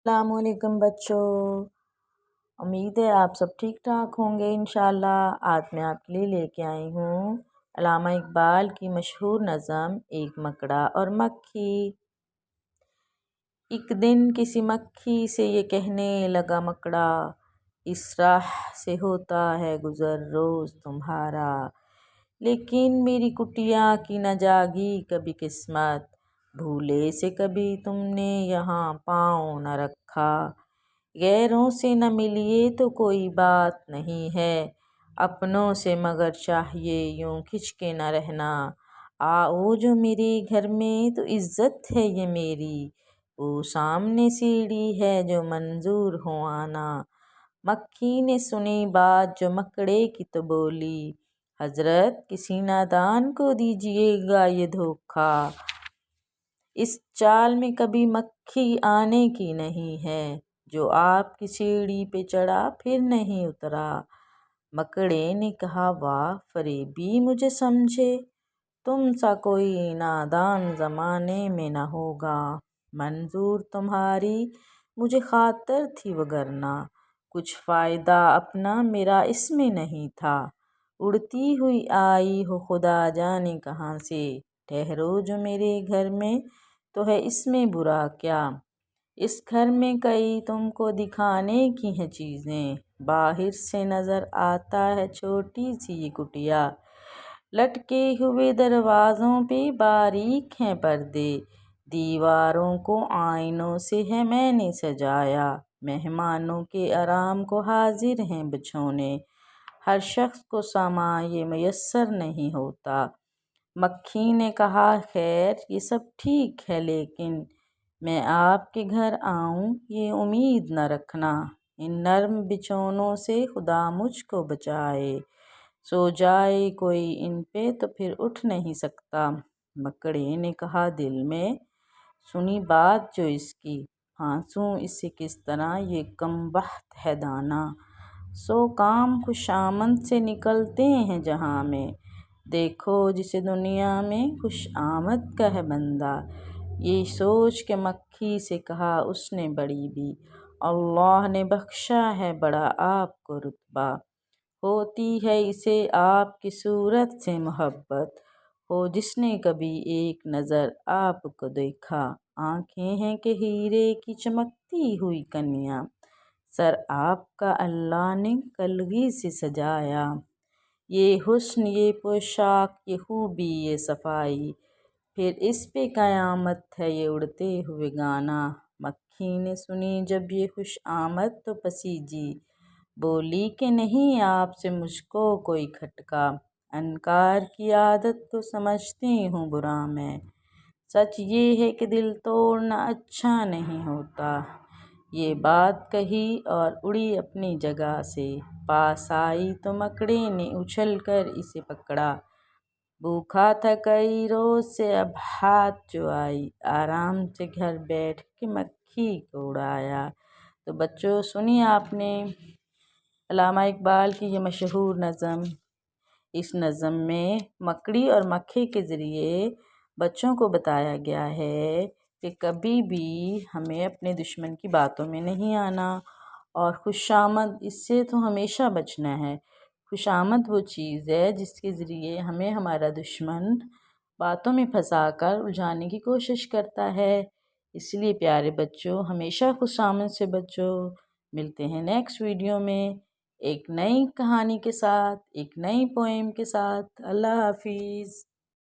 अस्सलाम वालेकुम बच्चों। उम्मीद है आप सब ठीक ठाक होंगे इंशाल्लाह। आज मैं आपके लिए लेके आई हूँ अल्लामा इकबाल की मशहूर नज़म एक मकड़ा और मक्खी। एक दिन किसी मक्खी से ये कहने लगा मकड़ा, इस राह से होता है गुज़र रोज़ तुम्हारा, लेकिन मेरी कुटिया की न जागी कभी किस्मत, भूले से कभी तुमने यहाँ पाँव न रखा। गैरों से न मिलिए तो कोई बात नहीं है, अपनों से मगर चाहिए यूं खिंच के न रहना। आओ जो मेरे घर में तो इज्जत है ये मेरी, वो सामने सीढ़ी है जो मंजूर हो आना। मक्खी ने सुनी बात जो मकड़े की तो बोली, हजरत किसी नादान को दीजिएगा ये धोखा। इस चाल में कभी मक्खी आने की नहीं है, जो आपकी सीढ़ी पे चढ़ा फिर नहीं उतरा। मकड़े ने कहा वाह फरेबी मुझे समझे, तुम सा कोई नादान ज़माने में न होगा। मंजूर तुम्हारी मुझे खातर थी वगरना, कुछ फ़ायदा अपना मेरा इसमें नहीं था। उड़ती हुई आई हो खुदा जाने कहाँ से, ठहरो जो मेरे घर में तो है इसमें बुरा क्या। इस घर में कई तुमको दिखाने की हैं चीज़ें, बाहर से नज़र आता है छोटी सी ये कुटिया। लटके हुए दरवाज़ों पे बारीक हैं पर्दे, दीवारों को आईनों से है मैंने सजाया। मेहमानों के आराम को हाजिर हैं बिछौने, हर शख्स को सामा ये मैसर नहीं होता। मक्खी ने कहा खैर ये सब ठीक है, लेकिन मैं आपके घर आऊं ये उम्मीद न रखना। इन नर्म बिछौनों से खुदा मुझको बचाए, सो जाए कोई इन पे तो फिर उठ नहीं सकता। मकड़े ने कहा दिल में सुनी बात जो इसकी, हाँसूं इसे किस तरह ये कमबख्त है दाना। सो काम खुशामद से निकलते हैं जहाँ में, देखो जिसे दुनिया में खुश आमद का है बंदा। ये सोच के मक्खी से कहा उसने बड़ी भी, अल्लाह ने बख्शा है बड़ा आपको रुतबा। होती है इसे आपकी सूरत से मोहब्बत, हो जिसने कभी एक नज़र आपको देखा। आँखें हैं कि हीरे की चमकती हुई कन्या, सर आपका अल्लाह ने कलगी से सजाया। ये हुस्न ये पोशाक ये खूबी ये सफाई, फिर इस पे क़यामत है ये उड़ते हुए गाना। मक्खी ने सुनी जब ये खुश आमद तो पसीजी, बोली कि नहीं आपसे मुझको कोई खटका। अनकार की आदत को समझती हूँ बुरा मैं, सच ये है कि दिल तोड़ना अच्छा नहीं होता। ये बात कही और उड़ी अपनी जगह से, पास आई तो मकड़े ने उछल कर इसे पकड़ा। भूखा था कई रोज से अब हाथ जो आई, आराम से घर बैठ के मक्खी को उड़ाया। तो बच्चों सुनिए आपने अल्लामा इकबाल की ये मशहूर नज़म। इस नज़म में मकड़ी और मक्खी के ज़रिए बच्चों को बताया गया है कि कभी भी हमें अपने दुश्मन की बातों में नहीं आना, और खुशामद इससे तो हमेशा बचना है। खुशामद वो चीज़ है जिसके ज़रिए हमें हमारा दुश्मन बातों में फंसा कर उलझाने की कोशिश करता है। इसलिए प्यारे बच्चों हमेशा खुशामद से बचो। मिलते हैं नेक्स्ट वीडियो में एक नई कहानी के साथ, एक नई पोएम के साथ। अल्लाह हाफिज़।